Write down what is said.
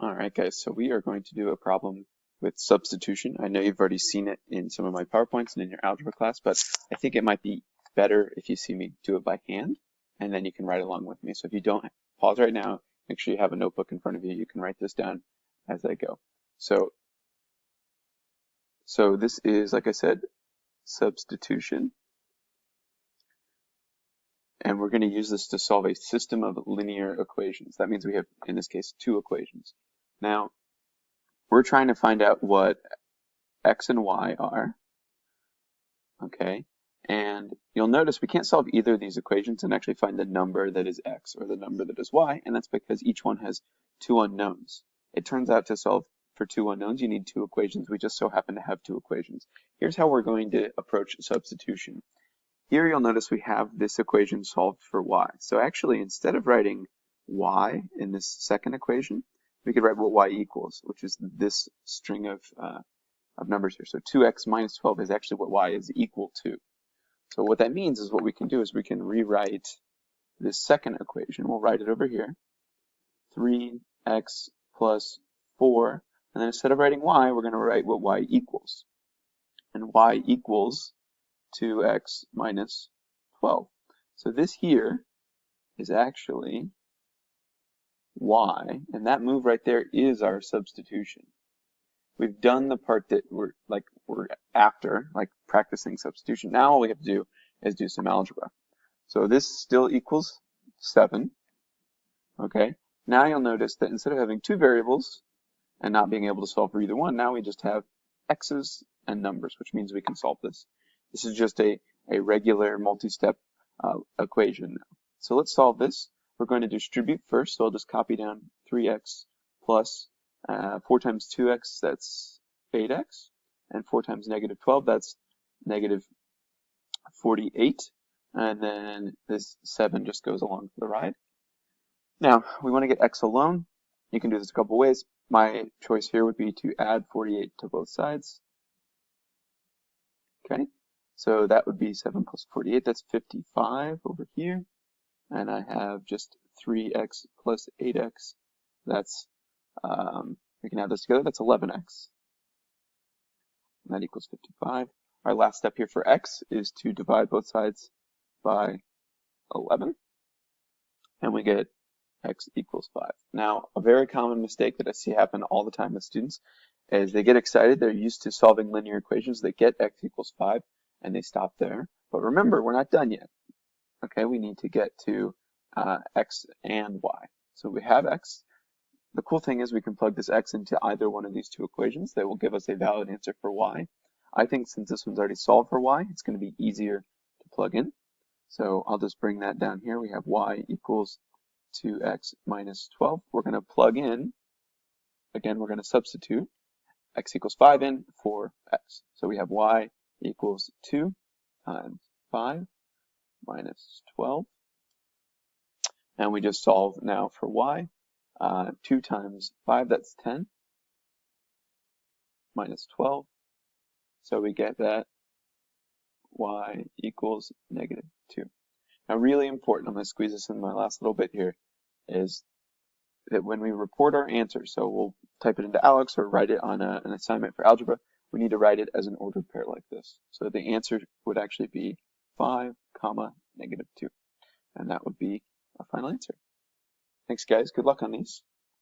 All right, guys, so we are going to do a problem with substitution. I know you've already seen it in some of my PowerPoints and in your algebra class, but I think it might be better if you see me do it by hand, and then you can write along with me. So if you don't, pause right now, make sure you have a notebook in front of you. You can write this down as I go. So this is, like I said, substitution. And we're going to use this to solve a system of linear equations. That means we have, in this case, two equations. Now, we're trying to find out what x and y are, okay? And you'll notice we can't solve either of these equations and actually find the number that is x or the number that is y, and that's because each one has two unknowns. It turns out to solve for two unknowns, you need two equations. We just so happen to have two equations. Here's how we're going to approach substitution. Here you'll notice we have this equation solved for y. So actually, instead of writing y in this second equation, we could write what y equals, which is this string of numbers here. So 2x minus 12 is actually what y is equal to. So what that means is what we can do is we can rewrite this second equation. We'll write it over here. 3x plus 4. And then instead of writing y, we're going to write what y equals. And y equals 2x minus 12. So this here is actually y, and that move right there is our substitution. We've done the part that we're after, like practicing substitution. Now all we have to do is do some algebra. So this still equals 7. Okay. Now you'll notice that instead of having two variables and not being able to solve for either one, now we just have x's and numbers, which means we can solve this. This is just a regular multi-step equation. So let's solve this. We're going to distribute first, so I'll just copy down 3x plus 4 times 2x, that's 8x, and 4 times negative 12, that's negative 48, and then this 7 just goes along for the ride. Now, we want to get x alone. You can do this a couple ways. My choice here would be to add 48 to both sides. Okay. So that would be 7 plus 48, that's 55 over here. And I have just 3x plus 8x, that's, we can add this together, that's 11x. And that equals 55. Our last step here for x is to divide both sides by 11. And we get x equals 5. Now, a very common mistake that I see happen all the time with students is they get excited, they're used to solving linear equations, they get x equals 5, and they stop there. But remember, we're not done yet. Okay, we need to get to x and y. So we have x. The cool thing is we can plug this x into either one of these two equations. They will give us a valid answer for y. I think since this one's already solved for y, it's going to be easier to plug in. So I'll just bring that down here. We have y equals 2x minus 12. We're going to plug in, again, we're going to substitute x equals 5 in for x. So we have y equals 2 times 5 minus 12. And we just solve now for y. 2 times 5, that's 10, minus 12. So we get that y equals negative 2. Now really important, I'm going to squeeze this in my last little bit here, is that when we report our answer, so we'll type it into Alex or write it on an assignment for algebra, we need to write it as an ordered pair like this. So the answer would actually be 5, negative 2. And that would be our final answer. Thanks, guys. Good luck on these.